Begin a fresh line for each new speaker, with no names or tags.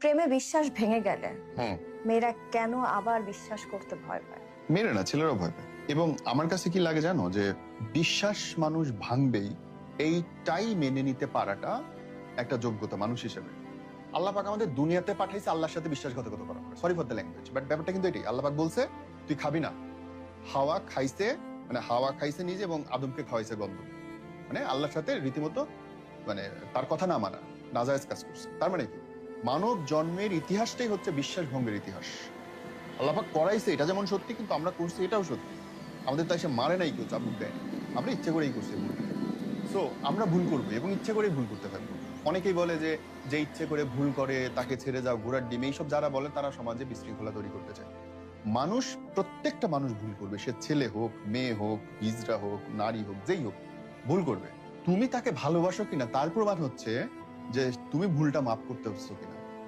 প্রেমে বিশ্বাস ভেঙে গেলে
হুম
মেয়েরা কেন আবার বিশ্বাস করতে ভয় পায়?
মেয়েরা না, ছেলেরাও ভয় পায়। এবং আমার কাছে কি লাগে জানো, যে বিশ্বাস মানুষ ভাঙবেই, এইটাই মেনে নিতে পারাটা একটা যোগ্যতা মানুষ হিসেবে। আল্লাহ পাক আমাদের দুনিয়াতে পাঠাইছে আল্লাহর সাথে বিশ্বাসঘাতকতা করার পরে। Sorry for the language, but ব্যাপারটা কিন্তু এটাই। আল্লাহ পাক বলছে তুই খাবি না। হাওয়া খাইছে, মানে হাওয়া খাইছে নিজে এবং আদমকে খাওয়াইছে গন্ধ। মানে আল্লাহর সাথে রীতিমতো মানে তার কথা না মানা, নাজায়েজ কাজ করছে। তার মানে কি, মানব জন্মের ইতিহাসটাই হচ্ছে বিশ্বাস ভঙ্গের ইতিহাস। আল্লাহ পাক করাইছে, এটা যেমন সত্যি, কিন্তু আমরা করছি এটাও সত্যি। আমাদের তো এসে মারে নাই, কেউ চাবুক দেয় না, আমরা ইচ্ছে করেই করছি ভুল। সো আমরা ভুল করবো এবং ইচ্ছে করেই ভুল করতে থাকবো। অনেকেই বলে যে যে ইচ্ছে করে ভুল করে তাকে ছেড়ে যাও ঘোড়ার ডিম, এইসব যারা বলে তারা সমাজে বিশৃঙ্খলা তৈরি করতে চায়। মানুষ, প্রত্যেকটা মানুষ ভুল করবে, সে ছেলে হোক, মেয়ে হোক, হিজড়া হোক, নারী হোক, যেই হোক, ভুল করবে। তুমি তাকে ভালোবাসো কিনা তার প্রমাণ হচ্ছে যে তুমি ভুলটা মাফ করতে পারছো কিনা।